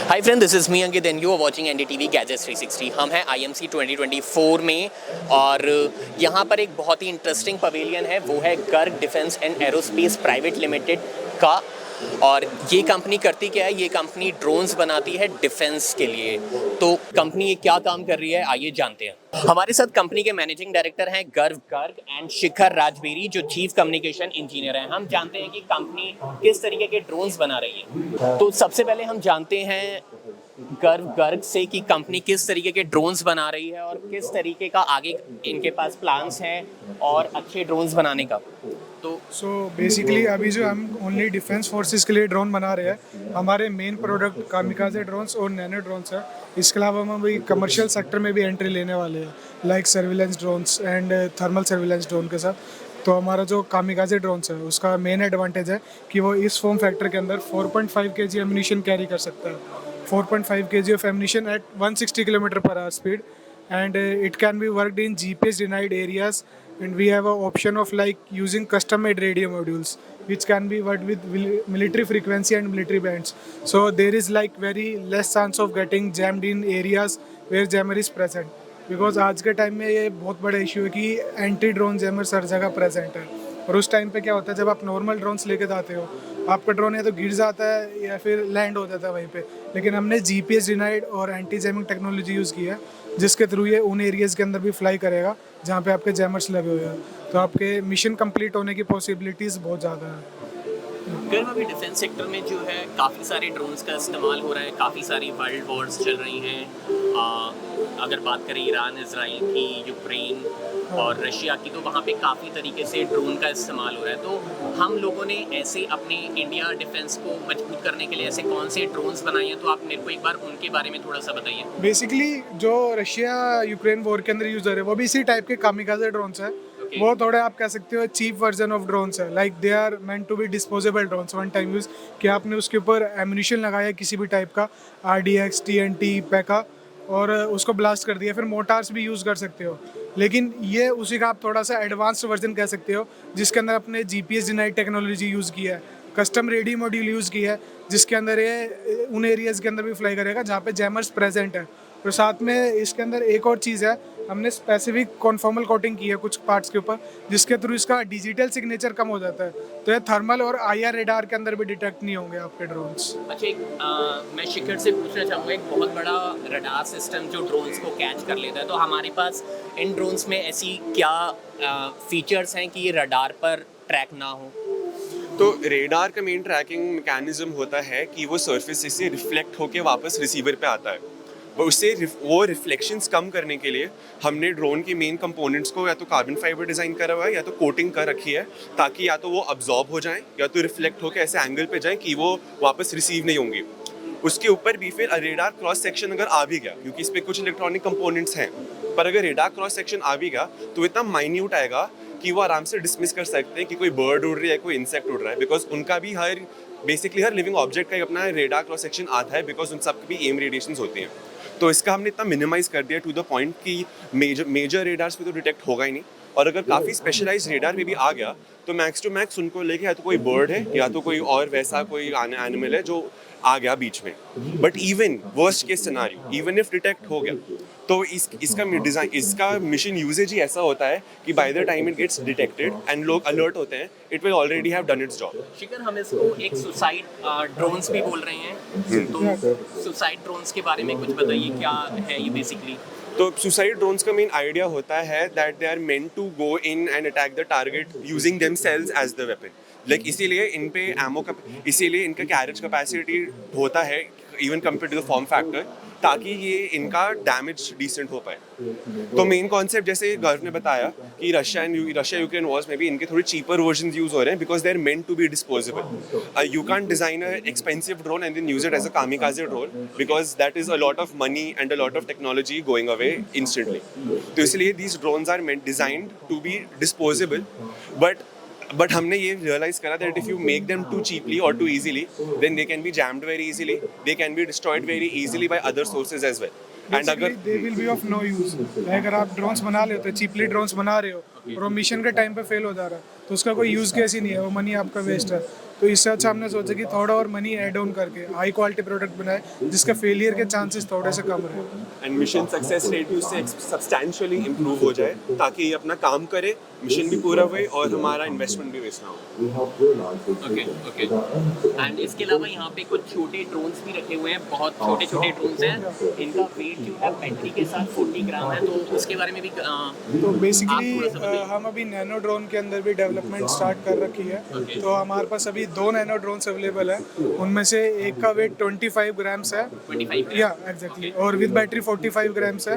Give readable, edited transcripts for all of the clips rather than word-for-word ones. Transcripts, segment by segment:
Hi friend, this is me Ankit and you are watching NDTV gadgets 360। हम हैं IMC 2024 में और यहाँ पर एक बहुत ही इंटरेस्टिंग पवेलियन है, वो है Garg defence and aerospace private limited का। और ये कंपनी करती क्या है? ये कंपनी ड्रोन्स बनाती है डिफेंस के लिए। तो कंपनी ये क्या काम कर रही है, आइए जानते हैं। हमारे साथ कंपनी के मैनेजिंग डायरेक्टर हैं गर्ग गर्ग एंड शिखर राजबेरी, जो चीफ कम्युनिकेशन इंजीनियर हैं। हम जानते हैं कि कंपनी किस तरीके के ड्रोन्स बना रही है। तो सबसे पहले हम जानते हैं गर्ग गर्ग से कि कंपनी किस तरीके के ड्रोन्स बना रही है और किस तरीके का आगे इनके पास प्लान्स हैं और अच्छे ड्रोन्स बनाने का। तो बेसिकली अभी जो हम ओनली डिफेंस फोर्सेस के लिए ड्रोन बना रहे हैं, हमारे मेन प्रोडक्ट कामिकाजे ड्रोन्स और नैनो ड्रोन्स है। इसके अलावा हम अभी कमर्शियल सेक्टर में भी एंट्री लेने वाले हैं, like surveillance drones and thermal surveillance drone के साथ। तो हमारा जो कामिकाजे ड्रोन्स है उसका मेन एडवांटेज है कि वो इस फॉर्म फैक्टर के अंदर 4.5 kg एम्यूनिशन कैरी कर सकता है। 4.5 kg of ammunition at 160 km/h speed, and it can be worked in GPS denied areas, and we have an option of like using custom made radio modules which can be worked with military frequency and military bands. So there is like very less chance of getting jammed in areas where jammer is present, because आज के time में ये बहुत बड़ा issue है कि anti drone jammer हर जगह present है। और उस टाइम पे क्या होता है, जब आप नॉर्मल ड्रोन्स लेके जाते हो, आपका ड्रोन या तो गिर जाता है या फिर लैंड हो जाता है वहीं पे। लेकिन हमने GPS डिनाइड और एंटी जैमिंग टेक्नोलॉजी यूज़ की है, जिसके थ्रू ये उन एरियाज़ के अंदर भी फ्लाई करेगा जहाँ पे आपके जैमर्स लगे हुए हैं। तो आपके मिशन कंप्लीट होने की पॉसिबिलिटीज़ बहुत ज़्यादा है। गर्म अभी डिफेंस सेक्टर में जो है काफ़ी सारे ड्रोन्स का इस्तेमाल हो रहा है, काफ़ी सारी वर्ल्ड वॉर्स चल रही हैं। अगर बात करें ईरान इसराइल की, यूक्रेन और रशिया की, तो वहाँ पे काफ़ी तरीके से ड्रोन का इस्तेमाल हो रहा है। तो हम लोगों ने ऐसे अपने इंडिया डिफेंस को मजबूत करने के लिए ऐसे कौन से ड्रोन्स बनाए हैं, तो आप मेरे को एक बार उनके बारे में थोड़ा सा बताइए। बेसिकली जो रशिया यूक्रेन वॉर के अंदर यूज हो रहे हैं वो भी इसी टाइप के कामिकाजे ड्रोन्स है। वो थोड़े आप कह सकते हो चीप वर्जन ऑफ ड्रोन्स है, like they are meant to be disposable drones, one time use. कि आपने उसके ऊपर एम्यूनिशन लगाया किसी भी टाइप का, RDX, TNT, पैका, और उसको ब्लास्ट कर दिया, फिर मोटार्स भी यूज़ कर सकते हो। लेकिन ये उसी का आप थोड़ा सा एडवांस्ड वर्जन कह सकते हो, जिसके अंदर अपने GPS डिनाइड टेक्नोलॉजी यूज़ की है, कस्टम रेडियो मॉड्यूल यूज़ की है, जिसके अंदर ये उन एरियाज़ के अंदर भी फ्लाई करेगा जहाँ पे जैमर्स प्रेजेंट है। और साथ में इसके अंदर एक और चीज़ है, हमने स्पेसिफिक कॉन्फॉर्मल कोटिंग की है कुछ पार्ट्स के ऊपर, जिसके थ्रू इसका डिजिटल सिग्नेचर कम हो जाता है। तो ये थर्मल और IR रेडार के अंदर भी डिटेक्ट नहीं होंगे आपके ड्रोन्स। अच्छा, मैं शिखर से पूछना चाहूँगा, एक बहुत बड़ा रडार सिस्टम जो ड्रोन्स को कैच कर लेता है, तो हमारे पास इन ड्रोन्स में ऐसी क्या फीचर्स हैं कि ये रडार पर ट्रैक ना हो? तो रेडार का मेन ट्रैकिंग मैकेनिज्म होता है कि वो सरफेस से रिफ्लेक्ट होके वापस रिसीवर पे आता है। उससे वो रिफ्लेक्शंस कम करने के लिए हमने ड्रोन के मेन कंपोनेंट्स को या तो कार्बन फाइबर डिज़ाइन करा हुआ है या तो कोटिंग कर रखी है, ताकि या तो वो अब्जॉर्ब हो जाएं या तो रिफ्लेक्ट होकर ऐसे एंगल पे जाएं कि वो वापस रिसीव नहीं होंगी। उसके ऊपर भी फिर रेडार क्रॉस सेक्शन अगर आ भी गया, क्योंकि इस पर कुछ इलेक्ट्रॉनिक कंपोनेंट्स हैं, पर अगर रेडार क्रॉस सेक्शन आ भी गया तो इतना माइन्यूट आएगा कि वो आराम से डिसमिस कर सकते हैं कि कोई बर्ड उड़ रही है, कोई इंसेक्ट उड़ रहा है, बिकॉज उनका भी बेसिकली हर लिविंग ऑब्जेक्ट का अपना रेडार क्रॉस सेक्शन आता है, बिकॉज उन सब भी एम रेडिएशंस होती हैं। तो इसका हमने इतना मिनिमाइज कर दिया टू द पॉइंट कि मेजर रेडार्स पे तो डिटेक्ट होगा ही नहीं, और अगर काफ़ी स्पेशलाइज रेडार में भी आ गया तो मैक्स टू मैक्स उनको लेके या तो कोई बर्ड है या तो कोई और वैसा कोई एनिमल है जो आ गया बीच में। But even worst case scenario, even if detect हो गया, तो इसका मिशन यूजेज ही ऐसा होता है कि by the time it gets detected and लोग अलर्ट होते हैं, it will already have done its job. Shikhar, हम इसको एक सुसाइड ड्रोन्स भी बोल रहे हैं, तो सुसाइड ड्रोन्स के बारे में कुछ बताइए, क्या है ये बेसिकली? तो सुसाइड ड्रोन्स का मेन आइडिया होता है that they are meant to go in and attack the target using themselves as the weapon. Like इसीलिए इन पे इसीलिए इनका कैरेज कैपेसिटी होता है even compare to the form factor, ताकि ये इनका डैमेज डिसेंट हो पाए। तो मेन कॉन्सेप्ट जैसे गर्व ने बताया कि रशिया यूक्रेन वॉर्स में भी इनके थोड़े चीपर वर्जन यूज हो रहे हैं, because they are meant to be disposable. You can't design a expensive drone and then use it as a kamikaze drone, because that is a lot of money and a lot of technology going away instantly. तो इसलिए these drones are meant designed to be disposable, but हमने ये realise करा that if you make them too cheaply और too easily, then they can be jammed very easily, they can be destroyed very easily by other sources as well. And अगर they will be of no use, अगर आप drones बना लेते हो, cheaply drones बना रहे हो और वो मिशन के टाइम पे फेल हो जा रहा है, तो उसका कोई यूज केस ही नहीं है, वो मनी आपका वेस्ट है। तो इससे अच्छा हमने सोचा कि थोड़ा और मनी ऐड ऑन करके हाई क्वालिटी प्रोडक्ट बनाए जिसका फेलियर के चांसेस थोड़े से कम रहे। एंड मिशन सक्सेस रेट भी उससे सब्सटैंशियली इम्प्रूव हो जाए ताकि ये अपना काम करे, मिशन भी पूरा हुए और हमारा इन्वेस्टमेंट भी वेस्ट ना हो। Okay okay. एंड इसके अलावा यहाँ पे कुछ छोटे ड्रोन्स भी रखे हुए हैं, बहुत छोटे छोटे ड्रोन्स हैं। इनका वेट जो है बैटरी के साथ 40 ग्राम है, तो उसके बारे में भी तो बेसिकली हम अभी नैनो ड्रोन के अंदर भी डेवलपमेंट स्टार्ट कर रखी है। तो हमारे पास अभी 2 नैनो ड्रोन्स अवेलेबल है, उनमें से एक का वेट 25 ग्राम्स है 25 या एग्जैक्टली, और विद बैटरी 45 ग्राम्स है,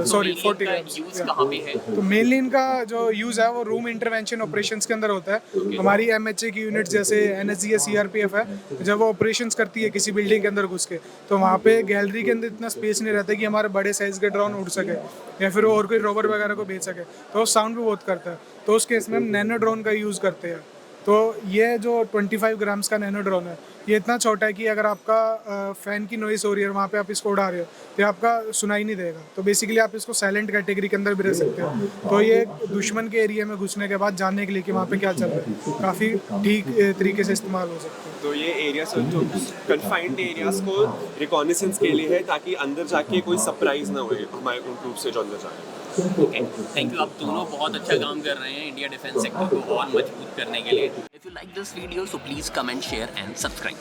सॉरी 40 ग्राम्स। यूज कहाँ पे है? तो मेनली इनका जो यूज़ है वो रूम इंटरवेंशन ऑपरेशंस के अंदर होता है। हमारी MHA की यूनिट जैसे NSG CRPF है, जब वो ऑपरेशंस करती है किसी बिल्डिंग के अंदर घुस के, तो वहाँ पे गैलरी के अंदर इतना स्पेस नहीं रहता कि हमारे बड़े साइज़ के ड्रोन उड़ सके या फिर और कोई रोवर वगैरह को भेज सके, तो साउंड भी बहुत करता है। तो उस केस में हम नैनो ड्रोन का यूज़ करते हैं। तो ये जो 25 ग्राम्स का नैनो ड्रोन है, ये इतना छोटा है कि अगर आपका फ़ैन की नॉइस हो रही है और वहाँ पे आप इसको उड़ा रहे हो तो ये आपका सुनाई नहीं देगा। तो बेसिकली आप इसको साइलेंट कैटेगरी के अंदर भी रह सकते हो। तो ये दुश्मन के एरिया में घुसने के बाद जानने के लिए कि वहाँ पे क्या चल रहा है, काफ़ी ठीक तरीके से इस्तेमाल हो सकता है। तो ये एरियाज जो कन्फाइंड एरियाज को रिकॉग्निसेंस के लिए है ताकि अंदर जाके कोई सरप्राइज ना होए हमारे ग्रुप से जो अंदर जाए। Okay, thank you. आप दोनों बहुत अच्छा काम कर रहे हैं इंडिया डिफेंस सेक्टर को और मजबूत करने के लिए। If you like this video so please comment, share and subscribe.